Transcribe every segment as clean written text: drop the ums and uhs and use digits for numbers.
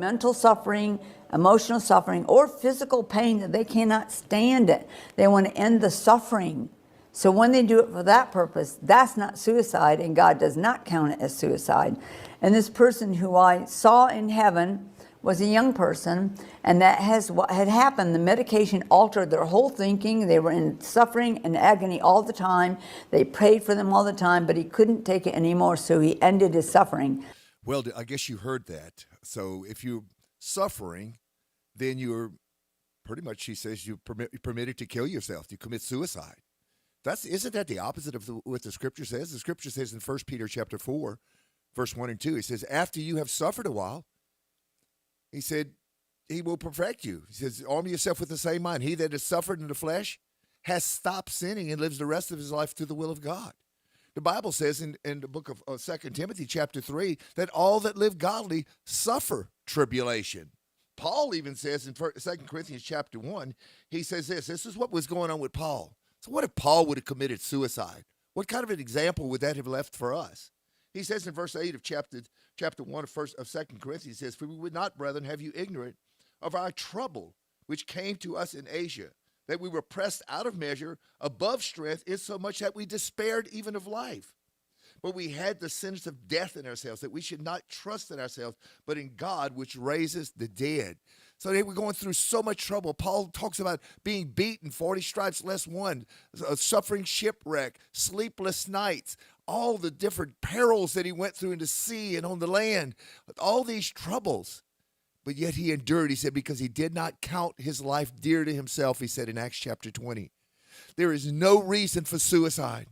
mental suffering, emotional suffering, or physical pain that they cannot stand it. They want to end the suffering. So when they do it for that purpose, that's not suicide, and God does not count it as suicide. And this person who I saw in heaven was a young person, and that has what had happened. The medication altered their whole thinking. They were in suffering and agony all the time. They prayed for them all the time, but he couldn't take it anymore, so he ended his suffering. Well, I guess you heard that. So if you're suffering, then you're pretty much, she says, you're permitted to kill yourself. You commit suicide. Isn't that the opposite of what the Scripture says? The Scripture says in 1 Peter chapter 4, verse 1 and 2, it says, after you have suffered a while, he said, he will perfect you. He says, arm yourself with the same mind. He that has suffered in the flesh has stopped sinning and lives the rest of his life to the will of God. The Bible says in the book of 2 Timothy chapter 3 that all that live godly suffer tribulation. Paul even says in 2 Corinthians chapter 1, he says this is what was going on with Paul. So what if Paul would have committed suicide? What kind of an example would that have left for us? He says in verse 8 of chapter 1 of 2 Corinthians, he says, for we would not, brethren, have you ignorant of our trouble, which came to us in Asia, that we were pressed out of measure, above strength, insomuch that we despaired even of life. But we had the sentence of death in ourselves, that we should not trust in ourselves, but in God, which raises the dead. So they were going through so much trouble. Paul talks about being beaten, 40 stripes less one, suffering shipwreck, sleepless nights, all the different perils that he went through in the sea and on the land, all these troubles. But yet he endured, he said, because he did not count his life dear to himself, he said in Acts chapter 20. There is no reason for suicide,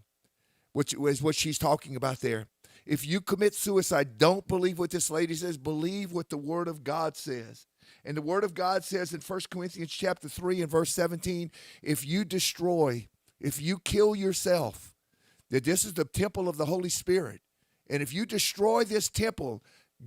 which is what she's talking about there. If you commit suicide, don't believe what this lady says. Believe what the Word of God says. And the Word of God says in 1 Corinthians chapter 3 and verse 17, if you kill yourself, that this is the temple of the Holy Spirit. And if you destroy this temple,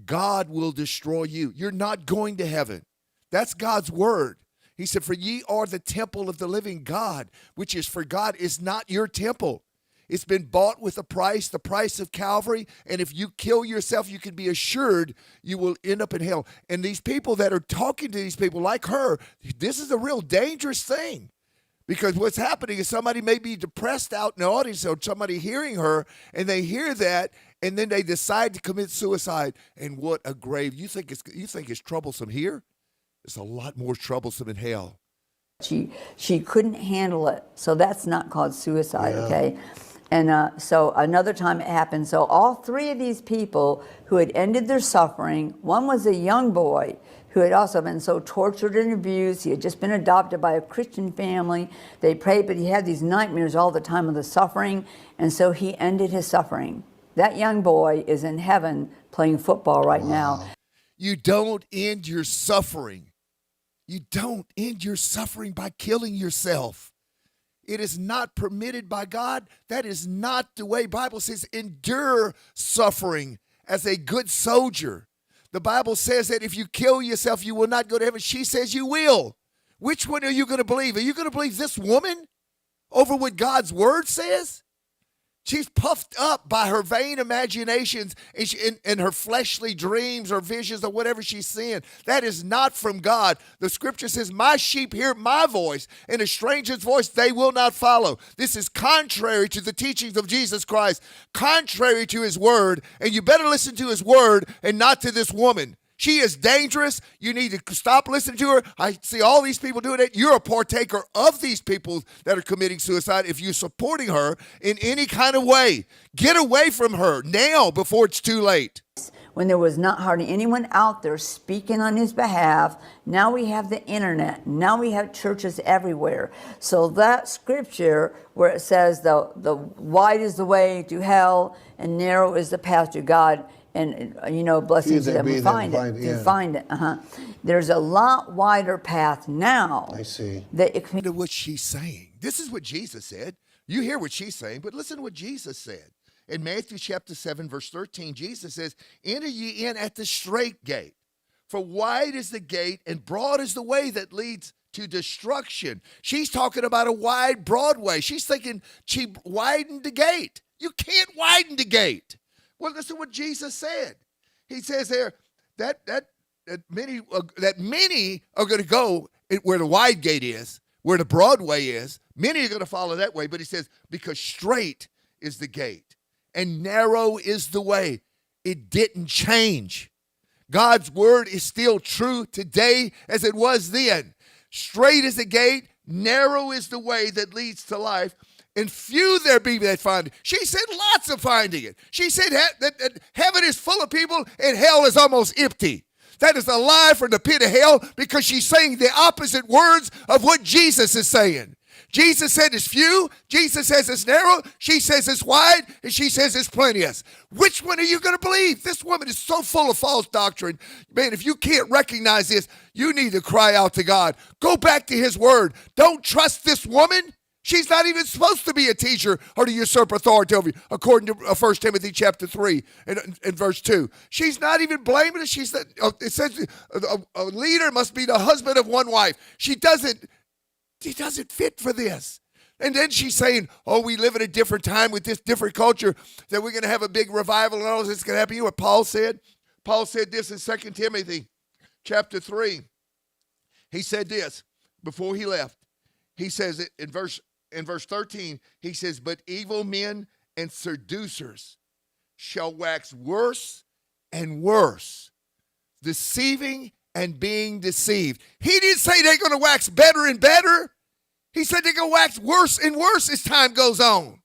God will destroy you. You're not going to heaven. That's God's word. He said, for ye are the temple of the living God, which is for God is not your temple. It's been bought with a price, the price of Calvary. And if you kill yourself, you can be assured you will end up in hell. And these people that are talking to these people like her, this is a real dangerous thing. Because what's happening is somebody may be depressed out in the audience or somebody hearing her, and they hear that, and then they decide to commit suicide. And what a grave. You think it's troublesome here? It's a lot more troublesome in hell. She couldn't handle it, so that's not called suicide, okay? And so another time it happened. So all three of these people who had ended their suffering, one was a young boy who had also been so tortured and abused. He had just been adopted by a Christian family. They prayed, but he had these nightmares all the time of the suffering, and so he ended his suffering. That young boy is in heaven playing football right now. You don't end your suffering. You don't end your suffering by killing yourself. It is not permitted by God. That is not the way. Bible says endure suffering as a good soldier. The Bible says that if you kill yourself, you will not go to heaven. She says you will. Which one are you going to believe? Are you going to believe this woman over what God's word says? She's puffed up by her vain imaginations and her fleshly dreams or visions or whatever she's seeing. That is not from God. The scripture says, my sheep hear my voice, and a stranger's voice they will not follow. This is contrary to the teachings of Jesus Christ, contrary to his word, and you better listen to his word and not to this woman. She is dangerous. You need to stop listening to her. I see all these people doing it. You're a partaker of these people that are committing suicide if you're supporting her in any kind of way. Get away from her now before it's too late. When there was not hardly anyone out there speaking on his behalf, now we have the internet. Now we have churches everywhere. So that scripture where it says the wide is the way to hell and narrow is the path to God, and blessings to them who find it. There's a lot wider path now. I see. Listen to what she's saying. This is what Jesus said. You hear what she's saying, but listen to what Jesus said. In Matthew chapter 7, verse 13, Jesus says, enter ye in at the strait gate. For wide is the gate and broad is the way that leads to destruction. She's talking about a wide, broad way. She's thinking she widened the gate. You can't widen the gate. Well, listen to what Jesus said. He says there that many are going to go where the wide gate is, where the broad way is. Many are going to follow that way. But he says, because straight is the gate and narrow is the way. It didn't change. God's word is still true today as it was then. Straight is the gate, narrow is the way that leads to life, and few there be that find it. She said lots of finding it. She said that heaven is full of people and hell is almost empty. That is a lie from the pit of hell because she's saying the opposite words of what Jesus is saying. Jesus said it's few. Jesus says it's narrow. She says it's wide. And she says it's plenteous. Which one are you going to believe? This woman is so full of false doctrine. Man, if you can't recognize this, you need to cry out to God. Go back to his word. Don't trust this woman. She's not even supposed to be a teacher or to usurp authority over you, according to 1 Timothy chapter 3 and verse 2. She's not even blaming it. It says a leader must be the husband of one wife. She doesn't fit for this. And then she's saying, oh, we live in a different time with this different culture, that we're going to have a big revival and all this is going to happen. You know what Paul said? Paul said this in 2 Timothy chapter 3. He said this before he left. He says it in verse 13, he says, but evil men and seducers shall wax worse and worse, deceiving and being deceived. He didn't say they're going to wax better and better. He said they're going to wax worse and worse as time goes on.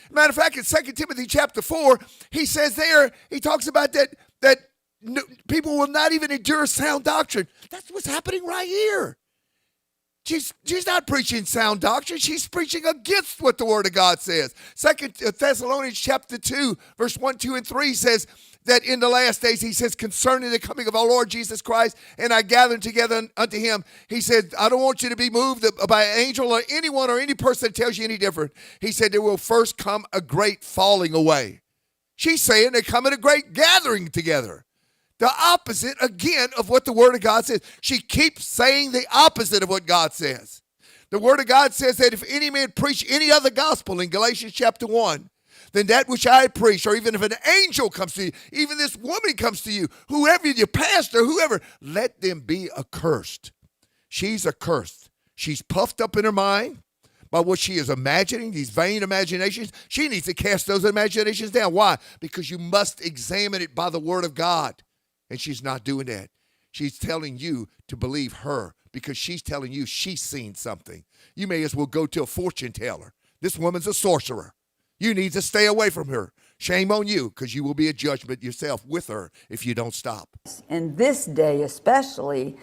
Matter of fact, in 2 Timothy chapter 4, he says there, he talks about that people will not even endure sound doctrine. That's what's happening right here. She's not preaching sound doctrine. She's preaching against what the Word of God says. 2 Thessalonians chapter 2, verse 1, 2, and 3 says that in the last days, he says, concerning the coming of our Lord Jesus Christ, and I gather together unto him. He said, I don't want you to be moved by an angel or anyone or any person that tells you any different. He said, there will first come a great falling away. She's saying they're coming a great gathering together. The opposite, again, of what the Word of God says. She keeps saying the opposite of what God says. The Word of God says that if any man preach any other gospel in Galatians chapter 1, then that which I preach, or even if an angel comes to you, even this woman comes to you, whoever, your pastor, whoever, let them be accursed. She's accursed. She's puffed up in her mind by what she is imagining, these vain imaginations. She needs to cast those imaginations down. Why? Because you must examine it by the Word of God. And she's not doing that. She's telling you to believe her because she's telling you she's seen something. You may as well go to a fortune teller. This woman's a sorcerer. You need to stay away from her. Shame on you, because you will be a judgment yourself with her if you don't stop. In this day especially,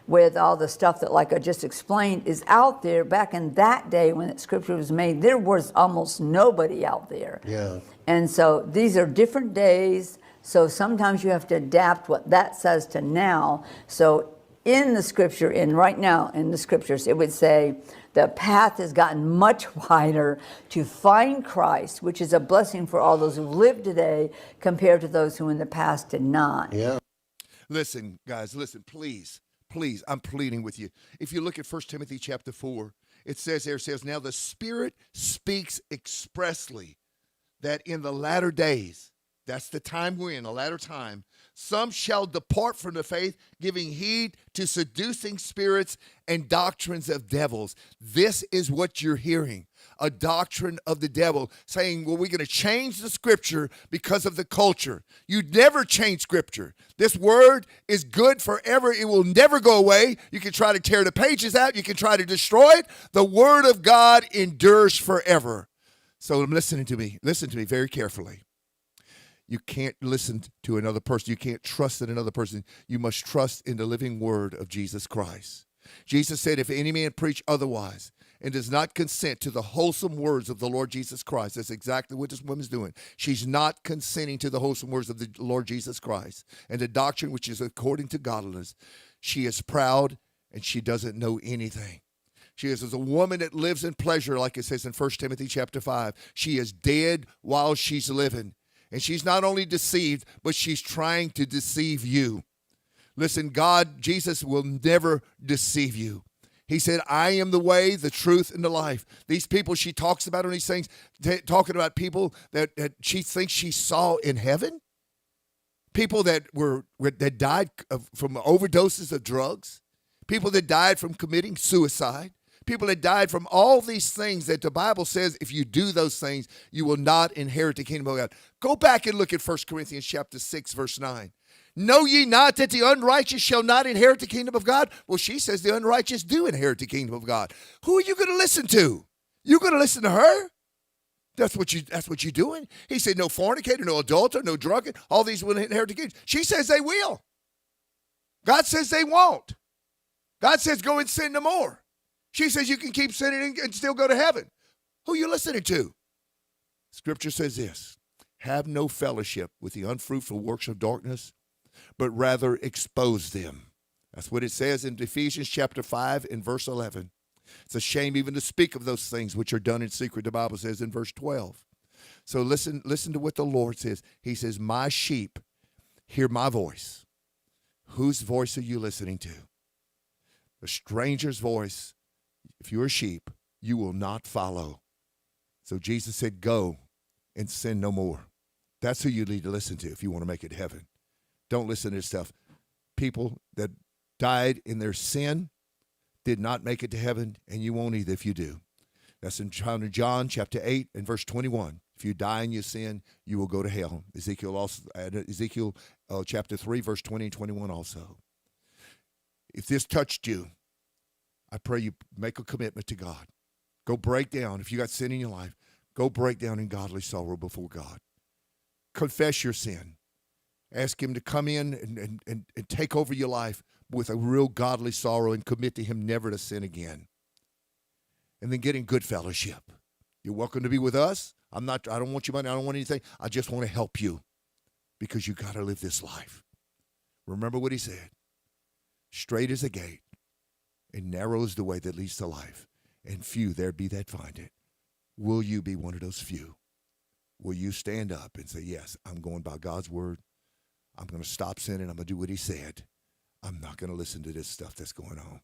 with all the stuff that, like I just explained, is out there, back in that day when that scripture was made, there was almost nobody out there. Yeah. And so these are different days. So sometimes you have to adapt what that says to now. So in the scripture, right now in the scriptures, it would say the path has gotten much wider to find Christ, which is a blessing for all those who live today compared to those who in the past did not. Yeah. Listen, guys, please, I'm pleading with you. If you look at 1 Timothy chapter 4, it says, now the Spirit speaks expressly that in the latter days, that's the time we're in, a latter time, some shall depart from the faith, giving heed to seducing spirits and doctrines of devils. This is what you're hearing, a doctrine of the devil, saying, well, we're going to change the scripture because of the culture. You never change scripture. This word is good forever. It will never go away. You can try to tear the pages out. You can try to destroy it. The word of God endures forever. So listen to me very carefully. You can't listen to another person. You can't trust in another person. You must trust in the living word of Jesus Christ. Jesus said, if any man preach otherwise and does not consent to the wholesome words of the Lord Jesus Christ, that's exactly what this woman's doing. She's not consenting to the wholesome words of the Lord Jesus Christ and the doctrine which is according to godliness. She is proud and she doesn't know anything. She is as a woman that lives in pleasure, like it says in 1 Timothy chapter 5. She is dead while she's living. And she's not only deceived, but she's trying to deceive you. Listen, Jesus will never deceive you. He said, I am the way, the truth, and the life. These people she talks about on these things, talking about people that she thinks she saw in heaven. People that died from overdoses of drugs, people that died from committing suicide, people that died from all these things that the Bible says if you do those things, you will not inherit the kingdom of God. Go back and look at 1 Corinthians chapter 6, verse 9. Know ye not that the unrighteous shall not inherit the kingdom of God? Well, she says the unrighteous do inherit the kingdom of God. Who are you going to listen to? You going to listen to her? That's what you're doing. He said, no fornicator, no adulterer, no drunkard, all these will inherit the kingdom. She says they will. God says they won't. God says go and sin no more. She says you can keep sinning and still go to heaven. Who are you listening to? Scripture says this, have no fellowship with the unfruitful works of darkness, but rather expose them. That's what it says in Ephesians chapter 5 and verse 11. It's a shame even to speak of those things which are done in secret, the Bible says in verse 12. So listen to what the Lord says. He says, my sheep hear my voice. Whose voice are you listening to? A stranger's voice. If you're a sheep, you will not follow. So Jesus said, go and sin no more. That's who you need to listen to if you want to make it to heaven. Don't listen to this stuff. People that died in their sin did not make it to heaven, and you won't either if you do. That's in John chapter 8 and verse 21. If you die in your sin, you will go to hell. Ezekiel chapter 3, verse 20 and 21 also. If this touched you, I pray you make a commitment to God. Go break down. If you got sin in your life, go break down in godly sorrow before God. Confess your sin. Ask him to come in and take over your life with a real godly sorrow and commit to him never to sin again. And then get in good fellowship. You're welcome to be with us. I don't want your money. I don't want anything. I just want to help you because you got to live this life. Remember what he said. Straight is the gate and narrow is the way that leads to life, and few there be that find it. Will you be one of those few? Will you stand up and say, yes, I'm going by God's word. I'm going to stop sinning. I'm going to do what he said. I'm not going to listen to this stuff that's going on.